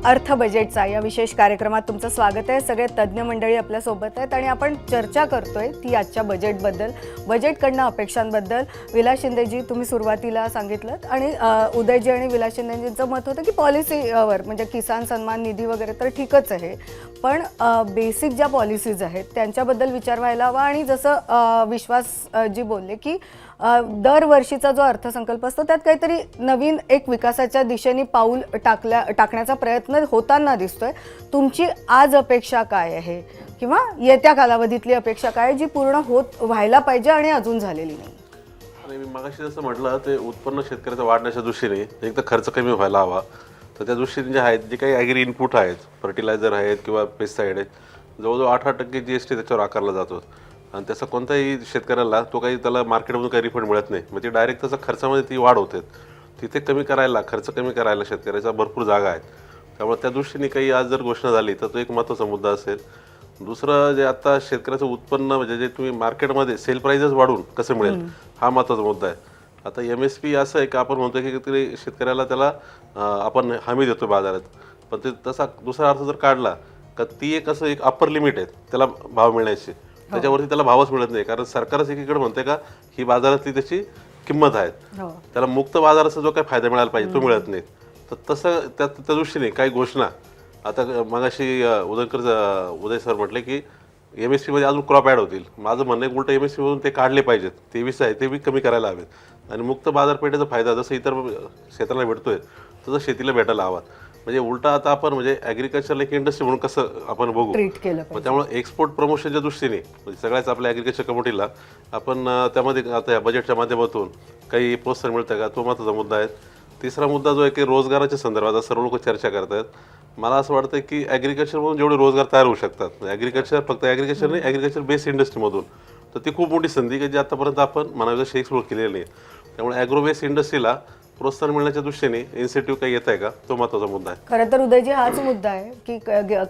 अर्थ बजेटचा या विशेष कार्यक्रमात तुमचं स्वागत आहे। सगळे तज्ज्ञ मंडळी आपल्या सोबत आहेत आणि आपण चर्चा करतोय ती आजच्या बजेटबद्दल, बजेटकडनं अपेक्षांबद्दल। विलास शिंदेजी, तुम्ही सुरुवातीला सांगितलं आणि उदयजी आणि विलास शिंदेजींचं मत होतं की पॉलिसीवर म्हणजे किसान सन्मान निधी वगैरे तर ठीकच आहे, पण बेसिक ज्या पॉलिसीज आहेत त्यांच्याबद्दल विचार व्हायला हवा। आणि जसं विश्वास जी बोलले की दरवर्षीचा जो अर्थसंकल्प असतो त्यात काहीतरी नवीन एक विकासाच्या दिशेने पाऊल टाकण्याचा प्रयत्न होताना दिसतोय। तुमची आज अपेक्षा काय आहे किंवा येत्या कालावधीतली अपेक्षा काय जी पूर्ण व्हायला पाहिजे आणि अजून झालेली नाही? आणि मी मगाशी जसं म्हटलं ते उत्पन्न शेतकऱ्याचं वाढण्याच्या दृष्टीने एक तर खर्च कमी व्हायला हवा, तर त्या दृष्टीने जे आहेत जे काही ॲग्री इनपुट आहेत, फर्टिलायझर आहेत किंवा पेस्टिसाईड आहेत, जवळजवळ 18% GST त्याच्यावर आकारला जातो आणि त्याचा कोणताही शेतकऱ्याला तो काही त्याला मार्केटमधून काही रिफंड मिळत नाही। म्हणजे डायरेक्ट त्याचा खर्चामध्ये ती वाढ होते, तिथे कमी करायला खर्च कमी करायला शेतकऱ्याचा भरपूर जागा आहेत। त्यामुळे त्या दृष्टीने काही आज जर घोषणा झाली तर तो एक महत्त्वाचा मुद्दा असेल। दुसरं जे आता शेतकऱ्याचं उत्पन्न म्हणजे जे तुम्ही मार्केटमध्ये सेल प्राइसेस वाढून कसं मिळेल हा महत्त्वाचा मुद्दा आहे। आता MSP असं आहे की आपण म्हणतो की तरी शेतकऱ्याला त्याला आपण हमी देतो बाजारात, पण ते तसा दुसरा अर्थ जर काढला का ती एक असं एक अप्पर लिमिट आहे त्याला भाव मिळण्याची, त्याच्यावरती त्याला भावच मिळत नाही। कारण सरकारच एकीकडे म्हणते का ही बाजारातली त्याची किंमत आहे, त्याला मुक्त बाजाराचा जो काही फायदा मिळायला पाहिजे तो मिळत नाही। तर तसं त्या दृष्टीने काही घोषणा आता मगाशी उदय सर म्हटले की MSP मध्ये अजून क्रॉप ॲड होतील। माझं म्हणणं आहे उलट MSP मधून ते काढले पाहिजेत, 23 आहे ते बी कमी करायला हवेत आणि मुक्त बाजारपेठेचा फायदा जसं इतर क्षेत्राला भेटतोय तसं शेतीला भेटायला हवा। म्हणजे उलटा आता आपण म्हणजे ॲग्रिकल्चरला एक इंडस्ट्री म्हणून कसं आपण बघू, त्यामुळे एक्सपोर्ट प्रमोशनच्या दृष्टीने म्हणजे सगळ्याच आपल्या ॲग्रिकल्चर कमिटीला आपण त्यामध्ये आता या बजेटच्या माध्यमातून काही प्रोत्साहन मिळतं का, तो महत्त्वाचा मुद्दा आहे। तिसरा मुद्दा जो आहे की रोजगाराच्या संदर्भात सर्व लोक चर्चा करतात। मला असं वाटतं की ॲग्रिकल्चरमधून जेवढे रोजगार तयार होऊ शकतात, ॲग्रिकल्चर फक्त ॲग्रिकल्चर नाही, ॲग्रिकल्चर बेस्ड इंडस्ट्रीमधून, तर ती खूप मोठी संधी की जी आतापर्यंत आपण म्हणावी तशी एक्सप्लोर केलेली नाही। त्यामुळे ॲग्रो बेस्ड इंडस्ट्रीला प्रोत्साहन मिळण्याच्या दृष्टीने इन्सेंटिव्ह काही येत आहे का, तो महत्त्वाचा मुद्दा आहे। खरं तर उदयजी हाच मुद्दा आहे की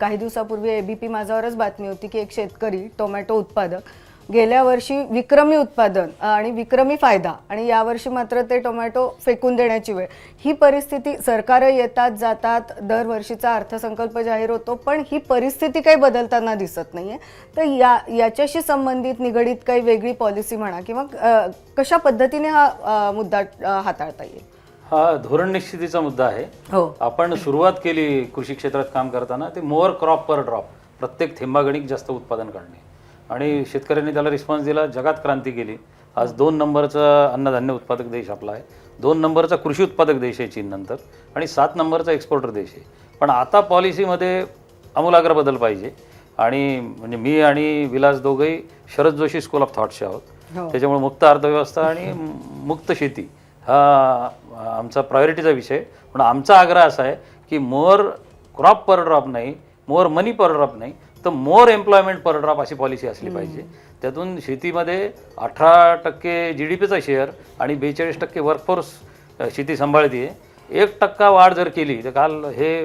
काही दिवसापूर्वी ABP माझ्यावरच बातमी होती की एक शेतकरी टोमॅटो उत्पादक गेल्या वर्षी विक्रमी उत्पादन आणि विक्रमी फायदा आणि यावर्षी मात्र ते टोमॅटो फेकून देण्याची वेळ। ही परिस्थिती सरकार येतात जातात, दरवर्षीचा अर्थसंकल्प जाहीर होतो, पण ही परिस्थिती काही बदलताना दिसत नाहीये। तर याच्याशी संबंधित निगडीत काही वेगळी पॉलिसी म्हणा किंवा कशा पद्धतीने हा मुद्दा हाताळता येईल? हा धोरण निश्चितीचा मुद्दा आहे। आपण सुरुवात केली कृषी क्षेत्रात काम करताना ते मोअर क्रॉप पर ड्रॉप, प्रत्येक थेंबागणिक जास्त उत्पादन काढणे, आणि शेतकऱ्यांनी त्याला रिस्पॉन्स दिला, जगात क्रांती केली। आज 2 नंबरचा अन्नधान्य उत्पादक देश आपला आहे, 2 नंबरचा कृषी उत्पादक देश आहे चीन नंतर, आणि 7 नंबरचा एक्सपोर्टर देश आहे। पण आता पॉलिसीमध्ये आमूलाग्र बदल पाहिजे। आणि म्हणजे मी आणि विलास दोघंही शरद जोशी स्कूल ऑफ थॉट्सचे आहोत, त्याच्यामुळे मुक्त अर्थव्यवस्था आणि मुक्त शेती हा आमचा प्रायोरिटीचा विषय। पण आमचा आग्रह असा आहे की मोअर क्रॉप पर ड्रॉप नाही, मोअर मनी पर ड्रॉप नाही, तर मोअर एम्प्लॉयमेंट पर ड्रॉप अशी पॉलिसी असली पाहिजे। त्यातून शेतीमध्ये 18% GDPचा शेअर आणि 42% वर्कफोर्स शेती सांभाळते, 1% वाढ जर केली तर काल हे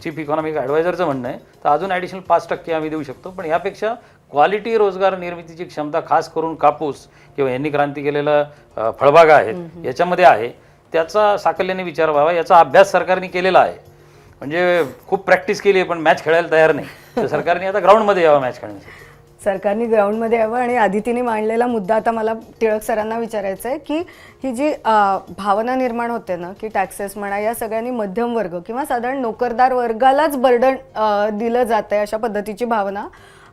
चीफ इकॉनॉमिक ॲडवायझरचं म्हणणं आहे, तर अजून ॲडिशनल 5% आम्ही देऊ शकतो। पण यापेक्षा क्वालिटी रोजगार निर्मितीची क्षमता खास करून कापूस किंवा यांनी क्रांती केलेला फळबागा आहेत याच्यामध्ये आहे, त्याचा साकल्याने विचार व्हावा। याचा अभ्यास सरकारने केलेला आहे, म्हणजे खूप प्रॅक्टिस केली आहे पण मॅच खेळायला तयार नाही, तर सरकारने आता ग्राउंडमध्ये यावं मॅच खेळण्यासाठी। सरकारने ग्राउंडमध्ये यावं। आणि आदितीने मांडलेला मुद्दा आता मला टिळक सरांना विचारायचं आहे की ही जी भावना निर्माण होते ना की टॅक्सेस म्हणा या सगळ्यांनी मध्यम वर्ग किंवा साधारण नोकरदार वर्गालाच बर्डन दिलं जात आहे अशा पद्धतीची भावना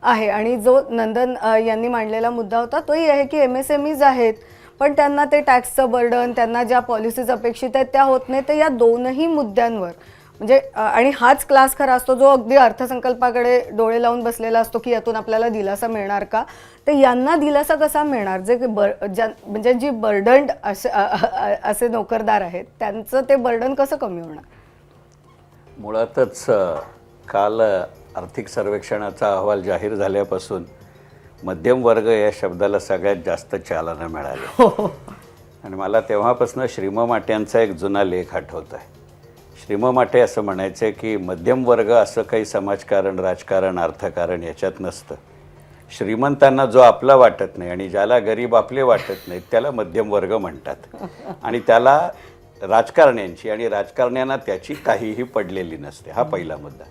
आहे। आणि जो नंदन यांनी मांडलेला मुद्दा होता तोही आहे की MSMEs आहेत पण त्यांना ते टॅक्सचं बर्डन, त्यांना ज्या पॉलिसीज अपेक्षित आहेत त्या होत नाही। तर या दोनही मुद्द्यांवर म्हणजे आणि हाच क्लास खरा असतो जो अगदी अर्थसंकल्पाकडे डोळे लावून बसलेला असतो की यातून आपल्याला दिलासा मिळणार का, तर यांना दिलासा कसा मिळणार जे म्हणजे जी बर्डन्ड असे नोकरदार आहेत त्यांचं ते बर्डन कसं कमी होणार? मुळातच काल आर्थिक सर्वेक्षणाचा अहवाल जाहीर झाल्यापासून मध्यम वर्ग या शब्दाला सगळ्यात जास्त चालना मिळाली आणि मला तेव्हापासून श्रीममाट्यांचा एक जुना लेख आठवत आहे। श्रीममाटे असं म्हणायचे की मध्यम वर्ग असं काही समाजकारण, राजकारण, अर्थकारण याच्यात नसतं। श्रीमंतांना जो आपला वाटत नाही आणि ज्याला गरीब आपले वाटत नाहीत त्याला मध्यम वर्ग म्हणतात आणि त्याला राजकारण्यांची आणि राजकारण्यांना त्याची काहीही पडलेली नसते. हा पहिला मुद्दा.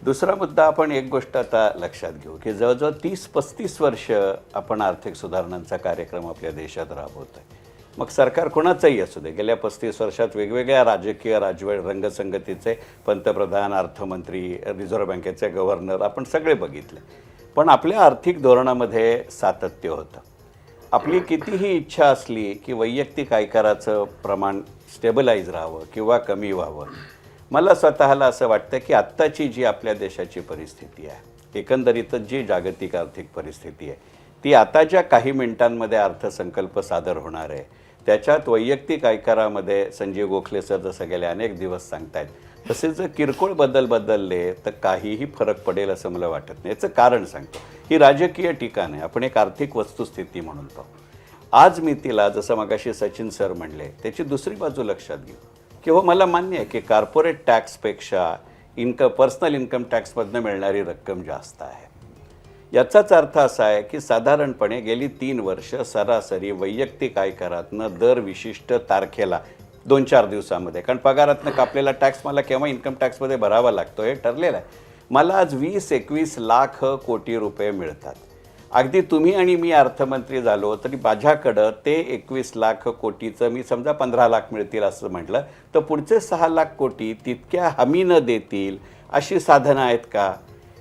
दुसरा मुद्दा, आपण एक गोष्ट आता लक्षात घेऊ की जवळजवळ 30-35 वर्ष आपण आर्थिक सुधारणांचा कार्यक्रम आपल्या देशात राबवतोय. मग सरकार कोणाचंही असू दे, गेल्या 35 वर्षात वेगवेगळ्या राजकीय रंगसंगतीचे पंतप्रधान, अर्थमंत्री, रिझर्व्ह बँकेचे गव्हर्नर आपण सगळे बघितले. पण आपल्या आर्थिक धोरणामध्ये सातत्य होतं. आपली कितीही इच्छा असली की वैयक्तिक आयकराचं प्रमाण स्टेबलाइज राहावं किंवा कमी व्हावं, मला स्वतःला असं वाटतं की आत्ताची जी आपल्या देशाची परिस्थिती आहे, एकंदरीतच जी जागतिक आर्थिक परिस्थिती आहे, ती आता ज्या काही मिनिटांमध्ये अर्थसंकल्प सादर होणार आहे त्याच्यात वैयक्तिक आयकरामध्ये संजीव गोखले सर जसं गेले अनेक दिवस सांगतायत तसे जर किरकोळ बदलले तर काहीही फरक पडेल असं मला वाटत नाही. याचं कारण सांगतो. ही राजकीय टीका नाही, आपण एक आर्थिक वस्तुस्थिती म्हणून पाहू. आज मी तिला जसं मगाशी सचिन सर म्हणले त्याची दुसरी बाजू लक्षात घेऊ की हो, मला मान्य आहे की कॉर्पोरेट टॅक्सपेक्षा पर्सनल इन्कम टॅक्समधनं मिळणारी रक्कम जास्त आहे. याचाच अर्थ असा आहे की साधारणपणे गेली 3 वर्ष सरासरी वैयक्तिक आयकरातनं दर विशिष्ट तारखेला 2-4 दिवसामध्ये, कारण पगारातनं कापलेला टॅक्स मला केव्हा इन्कम टॅक्समध्ये भरावा लागतो हे ठरलेलं आहे, मला आज 20-21 लाख कोटी रुपये मिळतात. अगदी तुम्ही आणि मी अर्थमंत्री झालो तरी माझ्याकडं ते 21 लाख कोटीचं मी समजा 15 लाख मिळतील असं म्हटलं तर पुढचे 6 लाख कोटी तितक्या हमी न देतील अशी साधनं आहेत का?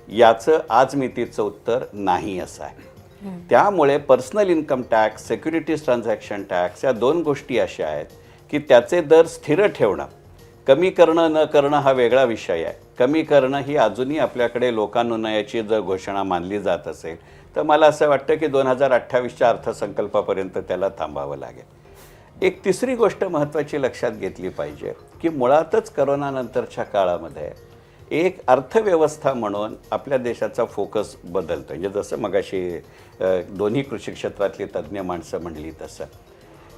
याचं आज मी तिचं उत्तर नाही असं आहे. त्यामुळे personal income tax, securities transaction tax या 2 गोष्टी अशा आहेत की त्याचे दर स्थिर ठेवणं, कमी करणं न करणं हा वेगळा विषय आहे. कमी करणं ही अजूनही आपल्याकडे लोकानुनयाची जर घोषणा मानली जात असेल तर मला असं वाटतं की 2028च्या अर्थसंकल्पापर्यंत त्याला थांबावं लागेल. एक तिसरी गोष्ट महत्त्वाची लक्षात घेतली पाहिजे की मुळातच करोनानंतरच्या काळामध्ये एक अर्थव्यवस्था म्हणून आपल्या देशाचा फोकस बदलतो. म्हणजे जसं मगाशी दोन्ही कृषी क्षेत्रातली तज्ज्ञ माणसं म्हणली तसं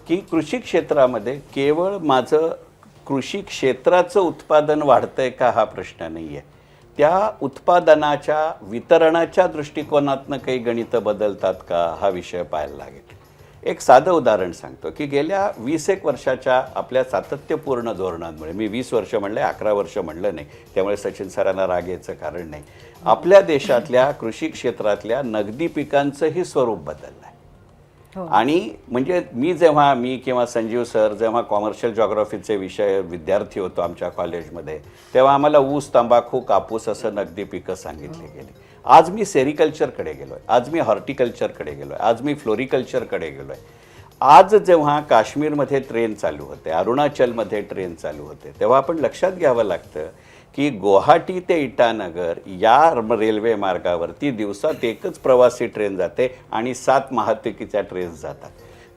की कृषी क्षेत्रामध्ये केवळ माझं कृषी क्षेत्राचं उत्पादन वाढतंय का हा प्रश्न नाही आहे. त्या उत्पादनाच्या वितरणाच्या दृष्टिकोनातनं काही गणितं बदलतात का हा विषय पाहायला लागेल. एक साधं उदाहरण सांगतो की गेल्या 20-एक वर्षाच्या आपल्या सातत्यपूर्ण धोरणांमुळे, मी 20 वर्ष म्हणले, 11 वर्ष म्हणलं नाही, त्यामुळे सचिन सरांना राग यायचं कारण नाही, आपल्या देशातल्या कृषी क्षेत्रातल्या नगदी पिकांचंही स्वरूप बदललं आहे. आणि म्हणजे मी किंवा संजीव सर जेव्हा कॉमर्शियल जॉग्राफीचे विषय विद्यार्थी होतो आमच्या कॉलेजमध्ये, तेव्हा आम्हाला ऊस, तंबाखू, कापूस असं नगदी पिकं सांगितली गेली. आज मी सेरिकल्चरकडे गेलो आहे, आज मी हॉर्टिकल्चरकडे गेलो आहे, आज मी फ्लोरिकल्चरकडे गेलो आहे. आज जेव्हा काश्मीरमध्ये ट्रेन चालू होते, अरुणाचलमध्ये ट्रेन चालू होते, तेव्हा आपण लक्षात घ्यावं लागतं की गुवाहाटी ते इटानगर या रेल्वे मार्गावरती दिवसात एकच प्रवासी ट्रेन जाते आणि 7 वाहतुकीच्या ट्रेन्स जातात.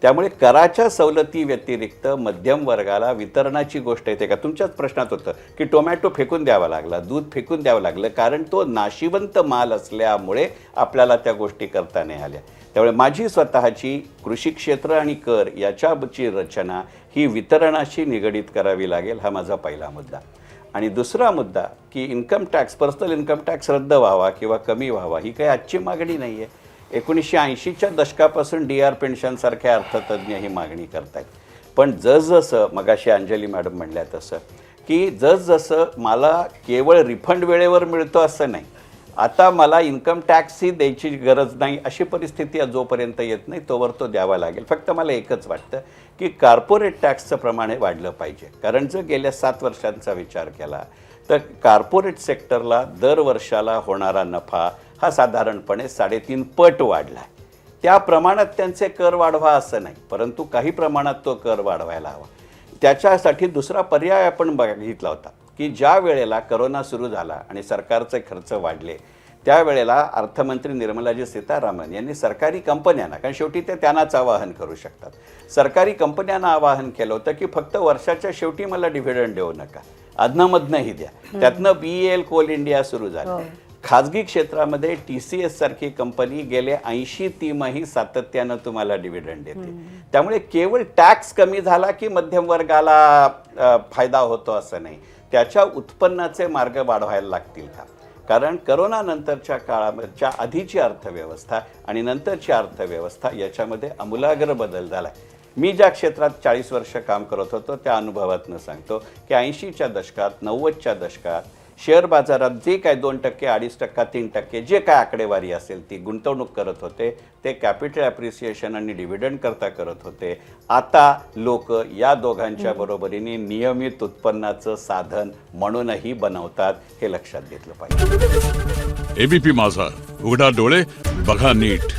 त्यामुळे कराच्या सवलती व्यतिरिक्त मध्यम वर्गाला वितरणाची गोष्ट येते का? तुमच्याच प्रश्नात होतं की टोमॅटो फेकून द्यावा लागला, दूध फेकून द्यावं लागलं, कारण तो नाशिवंत माल असल्यामुळे आपल्याला त्या गोष्टी करता नाही आल्या. त्यामुळे माझी स्वतःची कृषी क्षेत्र आणि कर याच्याची रचना ही वितरणाशी निगडीत करावी लागेल. हा माझा पहिला मुद्दा. आणि दुसरा मुद्दा की income tax, personal income tax रद्द व्हावा किंवा कमी व्हावा ही काही आजची मागणी नाही आहे. 1980च्या दशकापासून DR पेन्शनसारखे अर्थतज्ज्ञ ही मागणी करत आहेत. पण जसजसं मगाशी अंजली मॅडम म्हणल्या तसं की जसजसं मला केवळ रिफंड वेळेवर मिळतो असं नाही, आता मला इन्कम टॅक्सही द्यायची गरज नाही अशी परिस्थिती जोपर्यंत येत नाही तोवर तो द्यावा लागेल. फक्त मला एकच वाटतं की कॉर्पोरेट टॅक्सचं प्रमाण हे वाढलं पाहिजे. कारण जर गेल्या 7 वर्षांचा विचार केला तर कॉर्पोरेट सेक्टरला दर वर्षाला होणारा नफा हा साधारणपणे 3.5 पट वाढला आहे. त्या प्रमाणात त्यांचे कर वाढवा असं नाही, परंतु काही प्रमाणात तो कर वाढवायला हवा. त्याच्यासाठी दुसरा पर्याय आपण बघितला होता की ज्या वेळेला करोना सुरू झाला आणि सरकारचे खर्च वाढले त्यावेळेला अर्थमंत्री निर्मलाजी सीतारामन यांनी सरकारी कंपन्यांना, कारण शेवटी ते त्यांनाच आवाहन करू शकतात, सरकारी कंपन्यांना आवाहन केलं होतं की फक्त वर्षाच्या शेवटी मला डिव्हिडंड देऊ नका, अधनंमधनंही द्या. त्यातनं BEL कोल इंडिया सुरू झालं. खाजगी क्षेत्रामध्ये TCS सारखी कंपनी गेले 80 तिमाही सातत्यानं तुम्हाला डिव्हिडंड देते. त्यामुळे केवळ टॅक्स कमी झाला की मध्यम वर्गाला फायदा होतो असं नाही, त्याच्या उत्पन्नाचे मार्ग वाढवायला लागतील का? कारण करोना नंतरच्या काळाच्या आधीची अर्थव्यवस्था आणि नंतरची अर्थव्यवस्था याच्यामध्ये आमूलाग्र बदल झाला आहे. मी ज्या क्षेत्रात 40 वर्ष काम करत होतो त्या अनुभवातनं सांगतो की 80च्या दशकात 90च्या दशकात शेअर बाजारात जे काय 2%, 2.5%, 3% जे काय आकडेवारी असेल ती गुंतवणूक करत होते ते कॅपिटल ॲप्रिसिएशन आणि डिव्हिडंड करता करत होते. आता लोक या दोघांच्या बरोबरीने नियमित उत्पन्नाचं साधन म्हणूनही बनवतात. हे लक्षात घेतलं पाहिजे. एबीपी माझा, उघडा डोळे बघा नीट.